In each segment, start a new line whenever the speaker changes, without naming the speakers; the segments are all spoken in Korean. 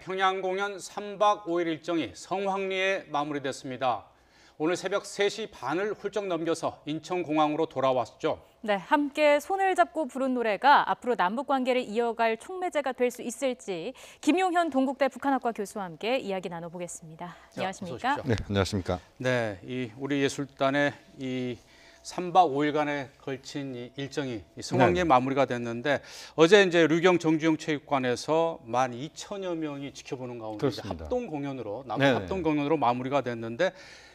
평양 공연 3박 5일 일정이 성황리에 마무리됐습니다. 오늘 새벽 3시 반을 훌쩍 넘겨서 인천공항으로 돌아왔죠.
네, 함께 손을 잡고 부른 노래가 앞으로 남북관계를 이어갈 촉매제가 될 수 있을지 김용현 동국대 북한학과 교수와 함께 이야기 나눠보겠습니다. 안녕하십니까?
네, 안녕하십니까?
네, 우리 예술단의 이 3박 5일간에 걸친 이 일정이 성황리에 마무리가 됐는데 어제 이제 류경 정주영 체육관에서 12,000여 명이 지켜보는 가운데 이제 합동 공연으로 합동 공연으로 마무리가 됐는데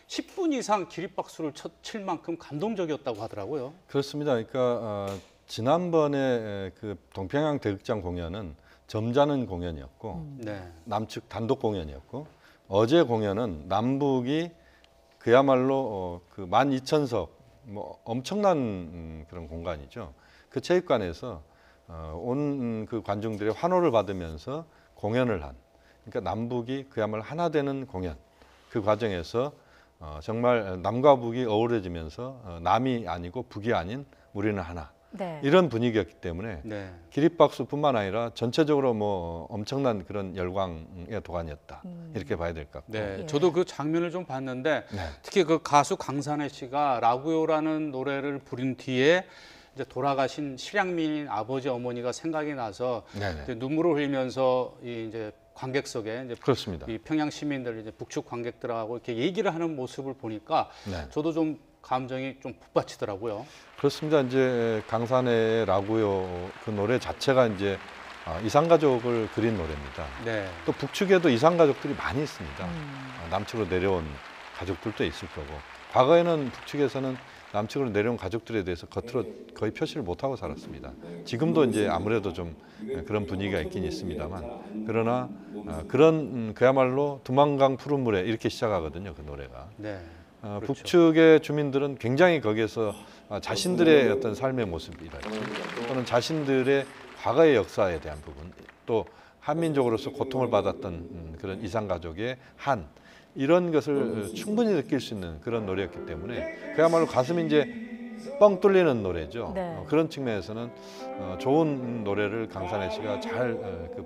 10분 이상 기립박수를 칠 만큼 감동적이었다고 하더라고요.
그렇습니다. 그러니까 지난번에 그 동평양 대극장 공연은 점잖은 공연이었고 남측 단독 공연이었고 어제 공연은 남북이 그야말로 그 12,000석 뭐 엄청난 그런 공간이죠. 그 체육관에서 온 그 관중들의 환호를 받으면서 공연을 한, 그러니까 남북이 그야말로 하나 되는 공연. 그 과정에서 정말 남과 북이 어우러지면서 남이 아니고 북이 아닌 우리는 하나. 이런 분위기였기 때문에 기립박수뿐만 아니라 전체적으로 뭐 엄청난 그런 열광의 도가니였다. 이렇게 봐야 될 것 같고.
네, 저도 그 장면을 좀 봤는데 특히 그 가수 강산혜 씨가 라구요라는 노래를 부른 뒤에 이제 돌아가신 실향민인 아버지 어머니가 생각이 나서 이제 눈물을 흘리면서 이제 관객석에 이제
그렇습니다.
이 평양 시민들 이제 북측 관객들하고 이렇게 얘기를 하는 모습을 보니까 저도 좀 감정이 좀 북받치더라고요.
그렇습니다. 이제 강산의 라구요 그 노래 자체가 이제 이산가족을 그린 노래입니다. 또 북측에도 이산가족들이 많이 있습니다. 남측으로 내려온 가족들도 있을 거고, 과거에는 북측에서는 남측으로 내려온 가족들에 대해서 겉으로 거의 표시를 못하고 살았습니다. 지금도 이제 아무래도 좀 그런 분위기가 있긴 있습니다만, 그러나 그런 그야말로 두만강 푸른 물에 이렇게 시작하거든요, 그 노래가. 그렇죠. 북측의 주민들은 굉장히 거기에서 자신들의 어떤 삶의 모습이랄지 또는 자신들의 과거의 역사에 대한 부분, 또 한민족으로서 고통을 받았던 그런 이산가족의 한, 이런 것을 충분히 느낄 수 있는 그런 노래였기 때문에 그야말로 가슴이 이제 뻥 뚫리는 노래죠. 그런 측면에서는 좋은 노래를 강산혜 씨가 잘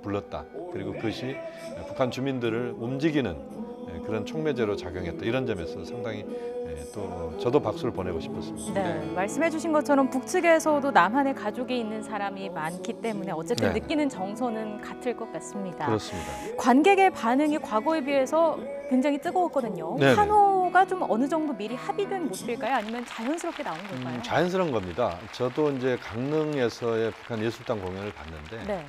불렀다. 그리고 그것이 북한 주민들을 움직이는 그런 촉매제로 작용했다. 이런 점에서 상당히 또 저도 박수를 보내고 싶었습니다.
말씀해 주신 것처럼 북측에서도 남한의 가족이 있는 사람이 많기 때문에 어쨌든 느끼는 정서는 같을 것 같습니다.
그렇습니다.
관객의 반응이 과거에 비해서 굉장히 뜨거웠거든요. 환호가 좀 어느 정도 미리 합의된 모습일까요? 아니면 자연스럽게 나온 걸까요?
자연스러운 겁니다. 저도 이제 강릉에서의 북한 예술단 공연을 봤는데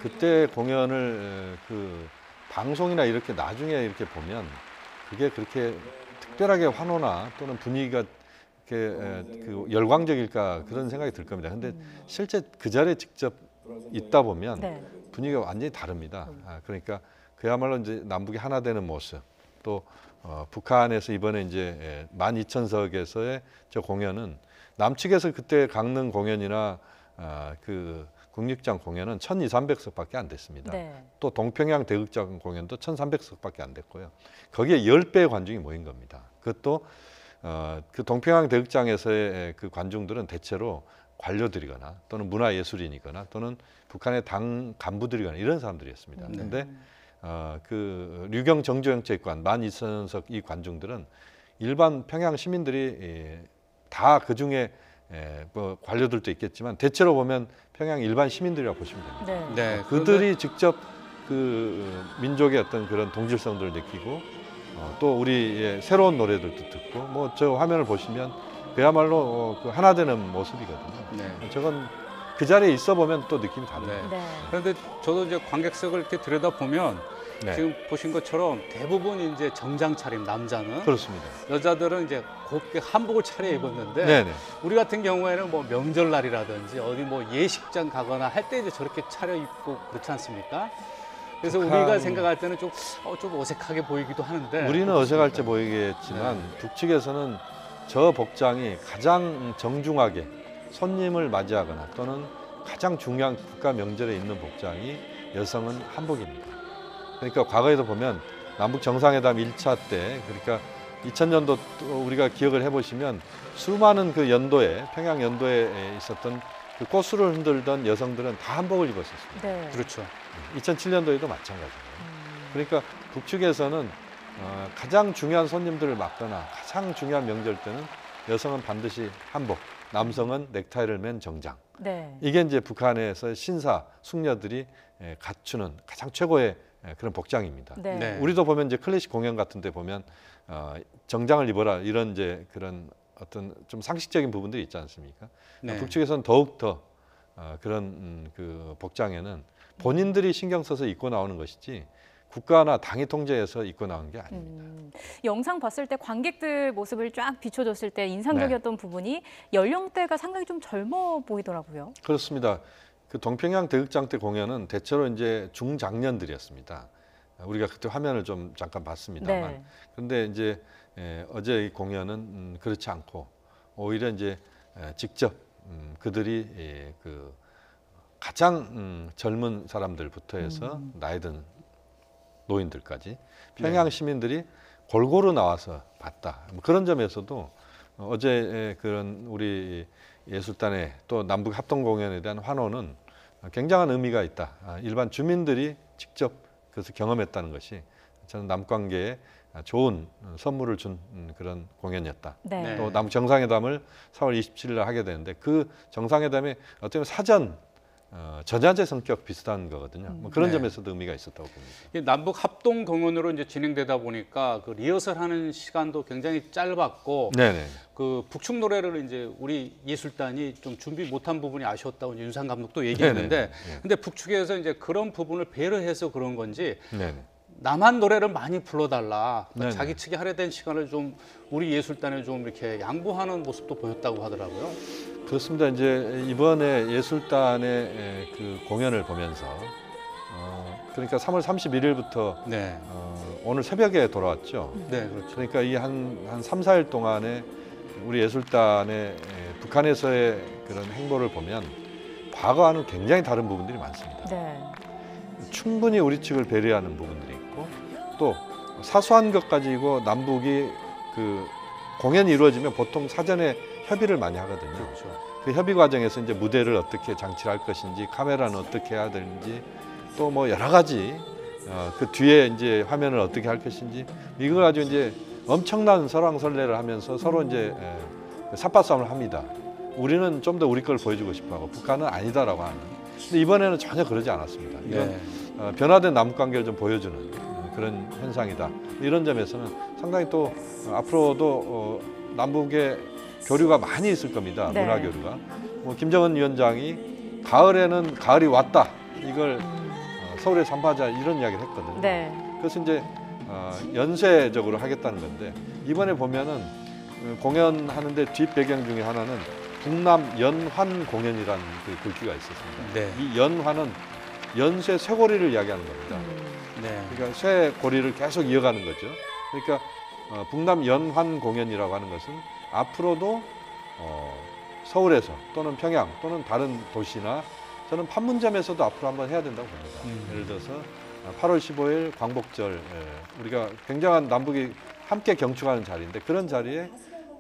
그때 공연을 그 방송이나 이렇게 나중에 이렇게 보면 그게 그렇게 특별하게 환호나 또는 분위기가 이렇게 그 열광적일까 그런 생각이 들 겁니다. 근데 실제 그 자리에 직접 있다 보면 분위기가 완전히 다릅니다. 그러니까 그야말로 이제 남북이 하나 되는 모습, 또 북한에서 이번에 이제 12,000석에서의 저 공연은 남측에서 그때 강릉 공연이나 그 국립장 공연은 1,200~1,300석밖에 안 됐습니다. 또 동평양 대극장 공연도 1,300석밖에 안 됐고요. 거기에 10배의 관중이 모인 겁니다. 그것도 그 동평양 대극장에서의 그 관중들은 대체로 관료들이거나 또는 문화예술인이거나 또는 북한의 당 간부들이거나 이런 사람들이었습니다. 그런데 그 류경 정주영 체육관 12,000석 이 관중들은 일반 평양 시민들이 다 그중에 뭐 관료들도 있겠지만 대체로 보면 평양 일반 시민들이라고 보시면 됩니다. 그들이 직접 그 민족의 어떤 그런 동질성들을 느끼고 또 우리의 새로운 노래들도 듣고, 뭐 저 화면을 보시면 그야말로 그 하나 되는 모습이거든요. 저건 그 자리에 있어 보면 또 느낌이 다릅니다.
그런데 저도 이제 관객석을 이렇게 들여다 보면 지금 보신 것처럼 대부분 이제 정장 차림, 남자는
그렇습니다.
여자들은 이제 곱게 한복을 차려입었는데 우리 같은 경우에는 뭐 명절날이라든지 어디 뭐 예식장 가거나 할 때 이제 저렇게 차려입고 그렇지 않습니까? 그래서 우리가 생각할 때는 좀 어색하게 보이기도 하는데,
우리는 어색할지 보이겠지만 북측에서는 저 복장이 가장 정중하게 손님을 맞이하거나 또는 가장 중요한 국가 명절에 입는 복장이 여성은 한복입니다. 그러니까 과거에도 보면 남북 정상회담 1차 때, 그러니까 2000년도 우리가 기억을 해보시면 수많은 그 연도에, 평양 연도에 있었던 그 꽃술을 흔들던 여성들은 다 한복을 입었었습니다.
그렇죠.
2007년도에도 마찬가지예요. 그러니까 북측에서는 가장 중요한 손님들을 맞거나 가장 중요한 명절 때는 여성은 반드시 한복, 남성은 넥타이를 맨 정장.
네.
이게 이제 북한에서 신사, 숙녀들이 갖추는 가장 최고의 그런 복장입니다.
네.
네.
우리도 보면 이제 클래식 공연 같은 데 보면 정장을 입어라 이런 이제 그런 어떤 좀 상식적인 부분들이 있지 않습니까?
네.
북측에서는 더욱 더 그런 그 복장에는 본인들이 신경 써서 입고 나오는 것이지 국가나 당이 통제해서 입고 나온 게 아닙니다.
영상 봤을 때 관객들 모습을 쫙 비춰줬을 때 인상적이었던 부분이 연령대가 상당히 좀 젊어 보이더라고요.
그렇습니다. 그 동평양 대극장 때 공연은 대체로 이제 중장년들이었습니다. 우리가 그때 화면을 좀 잠깐 봤습니다만,
네.
그런데 이제 어제 이 공연은 그렇지 않고 오히려 이제 직접 그들이 그 가장 젊은 사람들부터 해서 나이 든 노인들까지 평양 시민들이 골고루 나와서 봤다. 뭐 그런 점에서도 어제 그런 우리 예술단의 또 남북 합동 공연에 대한 환호는 굉장한 의미가 있다. 일반 주민들이 직접 그것을 경험했다는 것이 저는 남관계에 좋은 선물을 준 그런 공연이었다.
네.
또 남북 정상회담을 4월 27일 날 하게 되는데 그 정상회담이 어떻게 보면 사전 전야제 성격 비슷한 거거든요. 뭐 그런
네.
점에서도 의미가 있었다고 봅니다.
이 남북 합동 공연으로 이제 진행되다 보니까 그 리허설하는 시간도 굉장히 짧았고
네네.
그 북측 노래를 이제 우리 예술단이 좀 준비 못한 부분이 아쉬웠다고 이제 윤상 감독도 얘기했는데,
네네.
근데 북측에서 이제 그런 부분을 배려해서 그런 건지
네네.
남한 노래를 많이 불러달라. 그러니까
네네.
자기 측이 할애된 시간을 좀 우리 예술단에 좀 이렇게 양보하는 모습도 보였다고 하더라고요.
그렇습니다. 이제 이번에 예술단의 그 공연을 보면서 그러니까 3월 31일부터
네,
오늘 새벽에 돌아왔죠.
네, 그렇죠.
그러니까 이 한 3, 4일 동안에 우리 예술단의 북한에서의 그런 행보를 보면 과거와는 굉장히 다른 부분들이 많습니다.
네.
충분히 우리 측을 배려하는 부분들이 있고 또 사소한 것 가지고 남북이 그 공연이 이루어지면 보통 사전에 협의를 많이 하거든요.
그렇죠.
그 협의 과정에서 이제 무대를 어떻게 장치할 것인지, 카메라는 어떻게 해야 되는지, 또 뭐 여러 가지 그 뒤에 이제 화면을 어떻게 할 것인지 이걸 가지고 이제 엄청난 설왕설래를 하면서 서로 이제 삿바싸움을 합니다. 우리는 좀 더 우리 걸 보여주고 싶어하고 북한은 아니다라고 하는. 근데 이번에는 전혀 그러지 않았습니다. 이건
네.
변화된 남북 관계를 좀 보여주는 그런 현상이다. 이런 점에서는 상당히 또 앞으로도 남북의 교류가 많이 있을 겁니다.
네.
문화 교류가. 뭐 김정은 위원장이 가을에는 가을이 왔다. 이걸 서울에 삼파하자 이런 이야기를 했거든요.
네.
그래서 이제 연쇄적으로 하겠다는 건데 이번에 보면은 공연하는데 뒷 배경 중에 하나는 북남 연환 공연이라는 그 글귀가 있었습니다.
네.
이 연환은 연쇄 쇠고리를 이야기하는 겁니다.
네.
그러니까 쇠고리를 계속 이어가는 거죠. 그러니까 북남 연환 공연이라고 하는 것은 앞으로도 서울에서 또는 평양 또는 다른 도시나 저는 판문점에서도 앞으로 한번 해야 된다고 봅니다. 예를 들어서 8월 15일 광복절 우리가 굉장한 남북이 함께 경축하는 자리인데 그런 자리에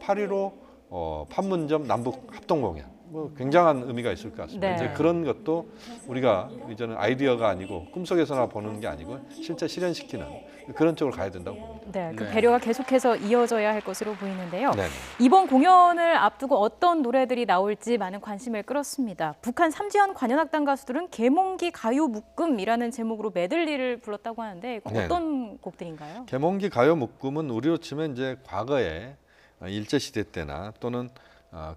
8.15 판문점 남북 합동 공연 뭐 굉장한 의미가 있을 것 같습니다.
네.
이제 그런 것도 우리가 이제는 아이디어가 아니고 꿈속에서나 보는 게 아니고 실제 실현시키는 그런 쪽으로 가야 된다고 봅니다.
네, 그
네.
배려가 계속해서 이어져야 할 것으로 보이는데요.
네.
이번 공연을 앞두고 어떤 노래들이 나올지 많은 관심을 끌었습니다. 북한 삼지연 관현악단 가수들은 계몽기 가요 묶음이라는 제목으로 메들리를 불렀다고 하는데 이건
네네.
어떤 곡들인가요?
계몽기 가요 묶음은 우리로 치면 이제 과거에 일제 시대 때나 또는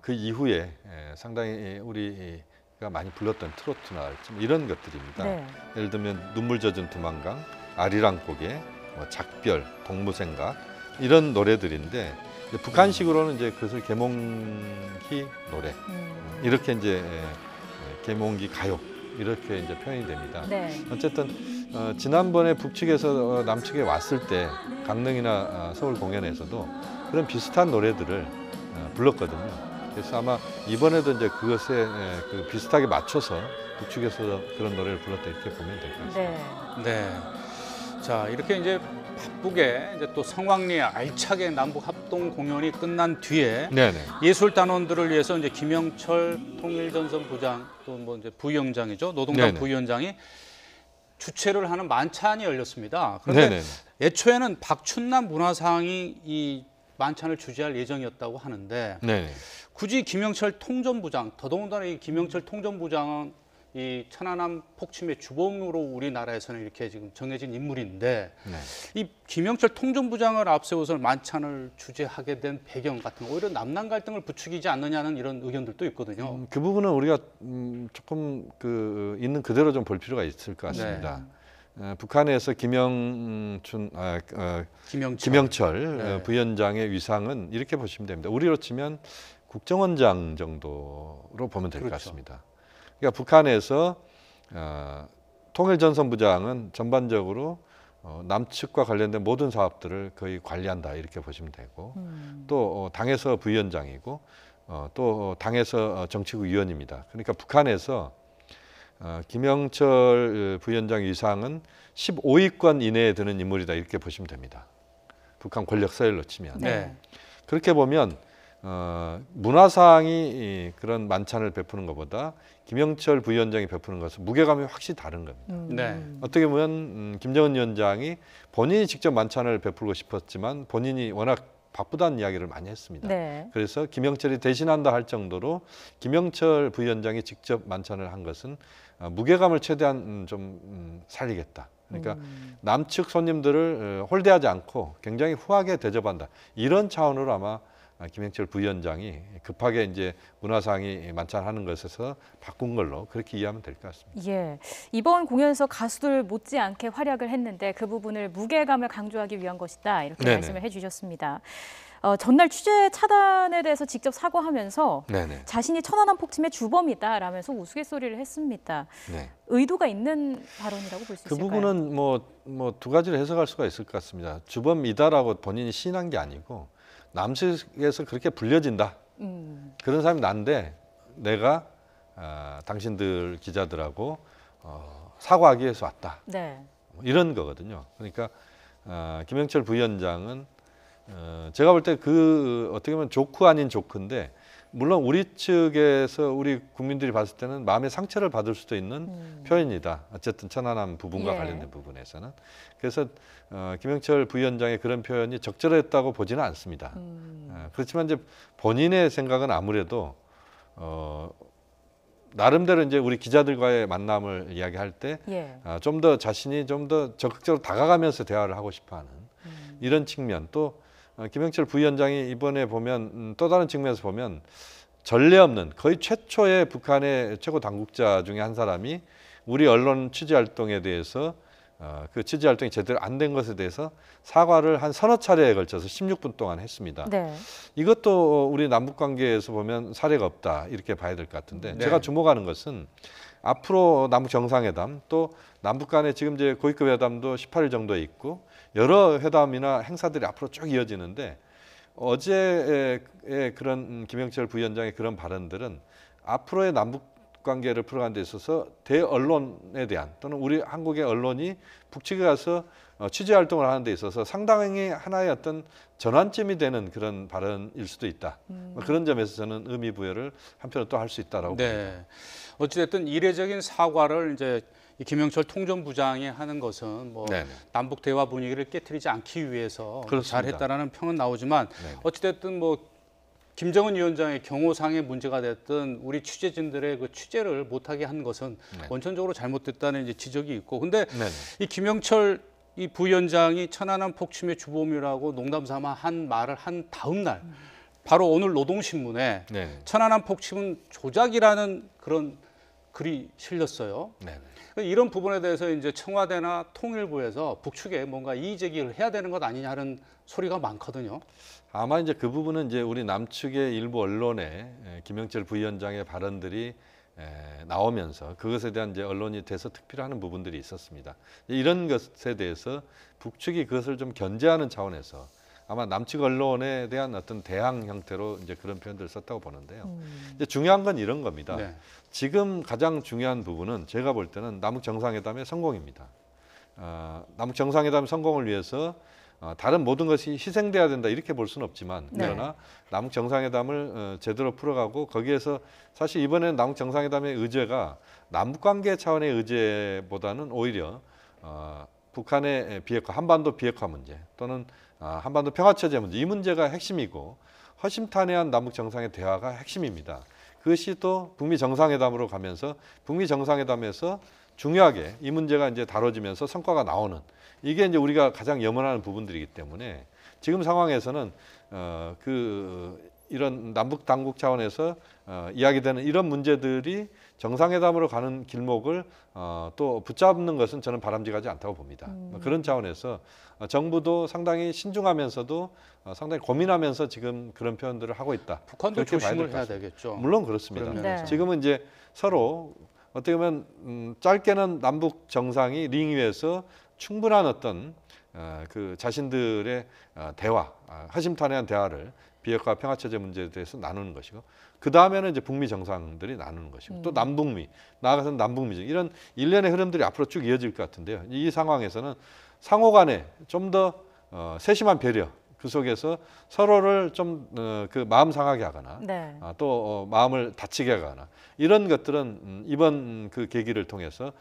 그 이후에 상당히 우리가 많이 불렀던 트로트나 이런 것들입니다.
네.
예를 들면 눈물 젖은 두만강, 아리랑 고개, 뭐 작별, 동무생각 이런 노래들인데 이제 북한식으로는 이제 그것을 계몽기 노래 이렇게 이제 계몽기 가요 이렇게 이제 표현이 됩니다.
네.
어쨌든 지난번에 북측에서 남측에 왔을 때 강릉이나 서울 공연에서도 그런 비슷한 노래들을 불렀거든요. 그래서 아마 이번에도 이제 그것에 그 비슷하게 맞춰서 북측에서 그런 노래를 불렀다 이렇게 보면 될 것 같습니다.
네.
네. 자, 이렇게 이제 바쁘게 이제 또 성황리에 알차게 남북 합동 공연이 끝난 뒤에
네네.
예술단원들을 위해서 이제 김영철 통일전선 부장 또 뭐 이제 부위원장이죠. 노동당
네네.
부위원장이 주최를 하는 만찬이 열렸습니다. 그런데
네네.
애초에는 박춘남 문화상이 이 만찬을 주재할 예정이었다고 하는데
네.
굳이 김영철 통전부장, 더더군다나 이 김영철 통전부장은 이 천안함 폭침의 주범으로 우리나라에서는 이렇게 지금 정해진 인물인데
네.
이 김영철 통전부장을 앞세워서 만찬을 주재하게 된 배경 같은 거 오히려 남남 갈등을 부추기지 않느냐는 이런 의견들도 있거든요.
그 부분은 우리가 조금 그 있는 그대로 좀 볼 필요가 있을 것 같습니다. 북한에서 김영철
네.
부위원장의 위상은 이렇게 보시면 됩니다. 우리로 치면 국정원장 정도로 보면 될 것
그렇죠.
같습니다. 그러니까 북한에서 통일전선부장은 전반적으로 남측과 관련된 모든 사업들을 거의 관리한다 이렇게 보시면 되고 또 당에서 부위원장이고 또 당에서 정치국 위원입니다. 그러니까 북한에서 김영철 부위원장 위상은 15위권 이내에 드는 인물이다 이렇게 보시면 됩니다. 북한 권력 서열로 치면.
네.
그렇게 보면 문화상이 그런 만찬을 베푸는 것보다 김영철 부위원장이 베푸는 것은 무게감이 확실히 다른 겁니다.
네.
어떻게 보면 김정은 위원장이 본인이 직접 만찬을 베풀고 싶었지만 본인이 워낙 바쁘다는 이야기를 많이 했습니다.
네.
그래서 김영철이 대신한다 할 정도로 김영철 부위원장이 직접 만찬을 한 것은 무게감을 최대한 좀 살리겠다. 그러니까 남측 손님들을 홀대하지 않고 굉장히 후하게 대접한다. 이런 차원으로 아마 김영철 부위원장이 급하게 이제 문화상이 만찬하는 것에서 바꾼 걸로 그렇게 이해하면 될 것 같습니다.
예, 이번 공연에서 가수들 못지않게 활약을 했는데 그 부분을 무게감을 강조하기 위한 것이다 이렇게
네네.
말씀을 해주셨습니다. 전날 취재 차단에 대해서 직접 사과하면서
네네.
자신이 천안함 폭침의 주범이다라면서 우스갯소리를 했습니다.
네.
의도가 있는 발언이라고 볼 수
그
있을까요?
부분은 뭐 두 가지로 해석할 수가 있을 것 같습니다. 주범이다라고 본인이 시인한 게 아니고 남측에서 그렇게 불려진다. 그런 사람이 난데 내가 당신들 기자들하고 사과하기 위해서 왔다.
네.
이런 거거든요. 그러니까 김영철 부위원장은 제가 볼 때 그 어떻게 보면 조크 아닌 조크인데 물론 우리 측에서 우리 국민들이 봤을 때는 마음의 상처를 받을 수도 있는 표현이다. 어쨌든 천안함 부분과
예.
관련된 부분에서는. 그래서 김영철 부위원장의 그런 표현이 적절했다고 보지는 않습니다. 그렇지만 이제 본인의 생각은 아무래도 나름대로 이제 우리 기자들과의 만남을 이야기할 때 좀 더 자신이 좀 더 적극적으로 다가가면서 대화를 하고 싶어하는 이런 측면 또 김영철 부위원장이 이번에 보면 또 다른 측면에서 보면 전례 없는 거의 최초의 북한의 최고 당국자 중에 한 사람이 우리 언론 취재 활동에 대해서 그 취재 활동이 제대로 안 된 것에 대해서 사과를 한 서너 차례에 걸쳐서 16분 동안 했습니다.
네.
이것도 우리 남북 관계에서 보면 사례가 없다 이렇게 봐야 될 것 같은데
네.
제가 주목하는 것은 앞으로 남북 정상회담 또 남북 간의 지금 이제 고위급 회담도 18일 정도에 있고 여러 회담이나 행사들이 앞으로 쭉 이어지는데 어제의 그런 김영철 부위원장의 그런 발언들은 앞으로의 남북 관계를 풀어가는 데 있어서 대언론에 대한 또는 우리 한국의 언론이 북측에 가서 취재 활동을 하는 데 있어서 상당히 하나의 어떤 전환점이 되는 그런 발언일 수도 있다. 그런 점에서 저는 의미 부여를 한편으로 또 할 수 있다라고 봅니다.
네. 어찌됐든 이례적인 사과를 이제 이 김영철 통전부장이 하는 것은 뭐
네네.
남북 대화 분위기를 깨트리지 않기 위해서
그렇습니다.
잘했다라는 평은 나오지만
네네.
어찌됐든 뭐 김정은 위원장의 경호상의 문제가 됐든 우리 취재진들의 그 취재를 못하게 한 것은
네.
원천적으로 잘못됐다는 이제 지적이 있고, 근데
네네.
이 김영철 이 부위원장이 천안함 폭침의 주범이라고 농담삼아 한 말을 한 다음 날 바로 오늘 노동신문에
네.
천안함 폭침은 조작이라는 그런 글이 실렸어요.
네.
이런 부분에 대해서 이제 청와대나 통일부에서 북측에 뭔가 이의 제기를 해야 되는 것 아니냐는 소리가 많거든요.
아마 이제 그 부분은 이제 우리 남측의 일부 언론에 김영철 부위원장의 발언들이 나오면서 그것에 대한 이제 언론이 대서특필하는 부분들이 있었습니다. 이런 것에 대해서 북측이 그것을 좀 견제하는 차원에서 아마 남측 언론에 대한 어떤 대항 형태로 이제 그런 표현들을 썼다고 보는데요. 이제 중요한 건 이런 겁니다.
네.
지금 가장 중요한 부분은 제가 볼 때는 남북 정상회담의 성공입니다. 남북 정상회담 성공을 위해서 다른 모든 것이 희생돼야 된다 이렇게 볼 수는 없지만
네.
그러나 남북 정상회담을 제대로 풀어가고 거기에서 사실 이번에는 남북 정상회담의 의제가 남북 관계 차원의 의제보다는 오히려 북한의 비핵화, 한반도 비핵화 문제 또는 한반도 평화체제 문제 이 문제가 핵심이고 허심탄회한 남북 정상의 대화가 핵심입니다. 그것이 또 북미 정상회담으로 가면서 북미 정상회담에서 중요하게 이 문제가 이제 다뤄지면서 성과가 나오는 이게 이제 우리가 가장 염원하는 부분들이기 때문에 지금 상황에서는 이런 남북 당국 차원에서 이야기되는 이런 문제들이 정상회담으로 가는 길목을 또 붙잡는 것은 저는 바람직하지 않다고 봅니다. 그런 차원에서 정부도 상당히 신중하면서도 상당히 고민하면서 지금 그런 표현들을 하고 있다.
북한도
그렇게 봐야
조심을
될것
해야
같습니다.
되겠죠.
물론 그렇습니다.
그런
면에서.
지금은 이제 서로 어떻게 보면 짧게는 남북 정상이 링 위에서 충분한 어떤 그 자신들의 대화, 허심탄회한 대화를 비핵화 평화체제 문제에 대해서 나누는 것이고 그 다음에는 이제 북미 정상들이 나누는 것이고 또 남북미, 나아가서는 남북미 이런 일련의 흐름들이 앞으로 쭉 이어질 것 같은데요. 이 상황에서는 상호 간에 좀 더 세심한 배려 그 속에서 서로를 좀 그 마음 상하게 하거나
네.
또 마음을 다치게 하거나 이런 것들은 이번 그 계기를 통해서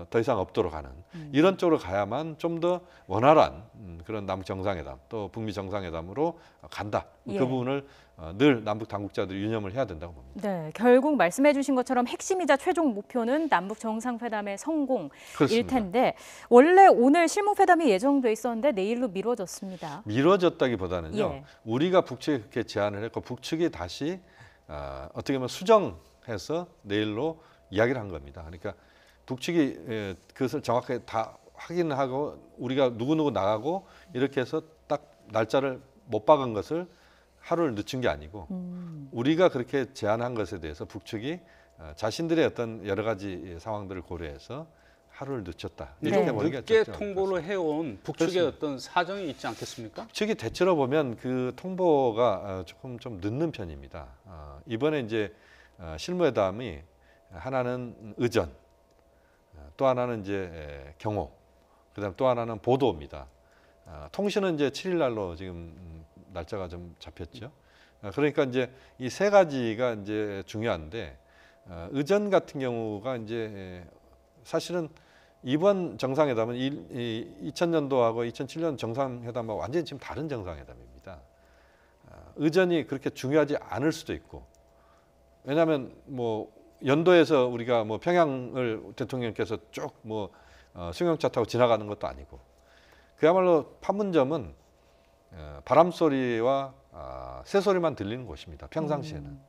더 이상 없도록 하는 이런 쪽으로 가야만 좀 더 원활한 그런 남북 정상회담 또 북미 정상회담으로 간다.
예.
그 부분을 늘 남북 당국자들이 유념을 해야 된다고 봅니다.
네, 결국 말씀해 주신 것처럼 핵심이자 최종 목표는 남북 정상회담의 성공일
그렇습니다.
텐데 원래 오늘 실무회담이 예정돼 있었는데 내일로 미뤄졌습니다.
미뤄졌다기보다는요.
예.
우리가 북측에 그렇게 제안을 했고 북측이 다시 어떻게 보면 수정해서 내일로 이야기를 한 겁니다. 그러니까 북측이 그것을 정확하게 다 확인하고 우리가 누구누구 나가고 이렇게 해서 딱 날짜를 못 박은 것을 하루를 늦춘 게 아니고 우리가 그렇게 제안한 것에 대해서 북측이 자신들의 어떤 여러 가지 상황들을 고려해서 하루를 늦췄다. 이렇게
네.
보는 게
늦게
적절한 것
통보를
같습니다.
해온 북측의
그렇습니다.
어떤 사정이 있지 않겠습니까?
북측이 대체로 보면 그 통보가 조금 좀 늦는 편입니다. 이번에 이제 실무회담이 하나는 의전, 또 하나는 이제 경호, 그다음 또 하나는 보도입니다. 통신은 이제 7일 날로 지금 날짜가 좀 잡혔죠. 그러니까 이제 이 세 가지가 이제 중요한데 의전 같은 경우가 이제 사실은 이번 정상회담은 2000년도하고 2007년 정상회담하고 완전히 지금 다른 정상회담입니다. 의전이 그렇게 중요하지 않을 수도 있고 왜냐하면 뭐 연도에서 우리가 뭐 평양을 대통령께서 쭉 뭐 승용차 타고 지나가는 것도 아니고 그야말로 판문점은 바람 소리와 새소리만 들리는 곳입니다. 평상시에는.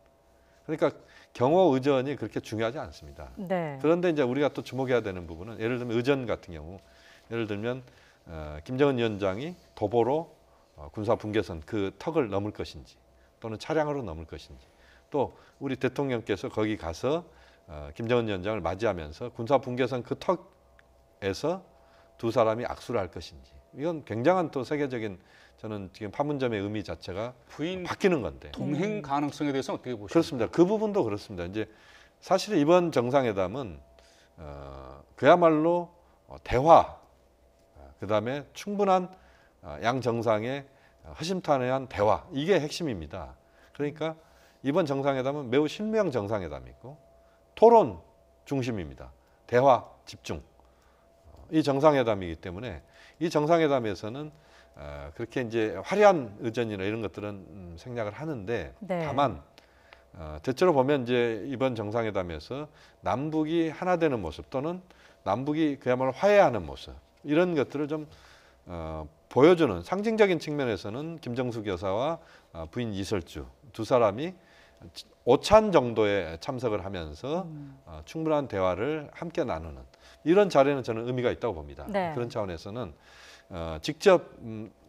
그러니까 경호 의전이 그렇게 중요하지 않습니다.
네.
그런데 이제 우리가 또 주목해야 되는 부분은 예를 들면 의전 같은 경우 예를 들면 김정은 위원장이 도보로 군사 분계선 그 턱을 넘을 것인지 또는 차량으로 넘을 것인지 또 우리 대통령께서 거기 가서 김정은 위원장을 맞이하면서 군사 분계선 그 턱에서 두 사람이 악수를 할 것인지 이건 굉장한 또 세계적인 저는 지금 판문점의 의미 자체가
부인
바뀌는 건데
동행 가능성에 대해서 어떻게 보십니까?
그렇습니다. 그 부분도 그렇습니다. 이제 사실 이번 정상회담은 그야말로 대화, 그다음에 충분한 양 정상의 허심탄회한 대화 이게 핵심입니다. 그러니까 이번 정상회담은 매우 신명 정상회담이고 토론 중심입니다. 대화 집중. 이 정상회담이기 때문에 이 정상회담에서는 그렇게 이제 화려한 의전이나 이런 것들은 생략을 하는데
네.
다만 대체로 보면 이제 이번 정상회담에서 남북이 하나 되는 모습 또는 남북이 그야말로 화해하는 모습 이런 것들을 좀 보여주는 상징적인 측면에서는 김정숙 여사와 부인 이설주 두 사람이 오찬 정도의 참석을 하면서 충분한 대화를 함께 나누는 이런 자리는 저는 의미가 있다고 봅니다.
네.
그런 차원에서는 직접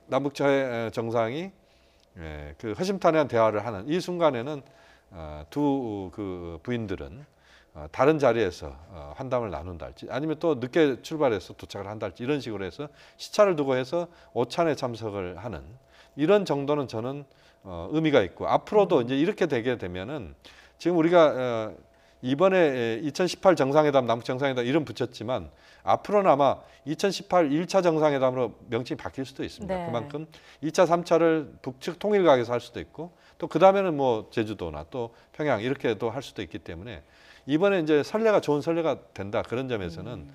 남북 정상이 그 허심탄회한 대화를 하는 이 순간에는 두 그 부인들은 다른 자리에서 환담을 나눈다 할지 아니면 또 늦게 출발해서 도착을 한다 할지 이런 식으로 해서 시차를 두고 해서 오찬에 참석을 하는 이런 정도는 저는 의미가 있고 앞으로도 이제 이렇게 되게 되면은 지금 우리가 이번에 2018 정상회담, 남북 정상회담 이름 붙였지만 앞으로는 아마 2018 1차 정상회담으로 명칭이 바뀔 수도 있습니다.
네.
그만큼 2차, 3차를 북측 통일각에서 할 수도 있고 또 그 다음에는 뭐 제주도나 또 평양 이렇게도 할 수도 있기 때문에 이번에 이제 선례가 좋은 선례가 된다. 그런 점에서는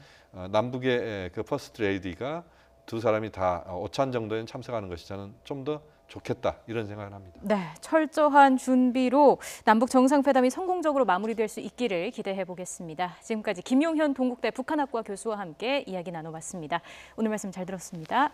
남북의 그 퍼스트 레이디가 두 사람이 다 오찬 정도에 참석하는 것이 저는 좀 더 좋겠다 이런 생각을 합니다.
네, 철저한 준비로 남북 정상회담이 성공적으로 마무리될 수 있기를 기대해 보겠습니다. 지금까지 김용현 동국대 북한학과 교수와 함께 이야기 나눠봤습니다. 오늘 말씀 잘 들었습니다.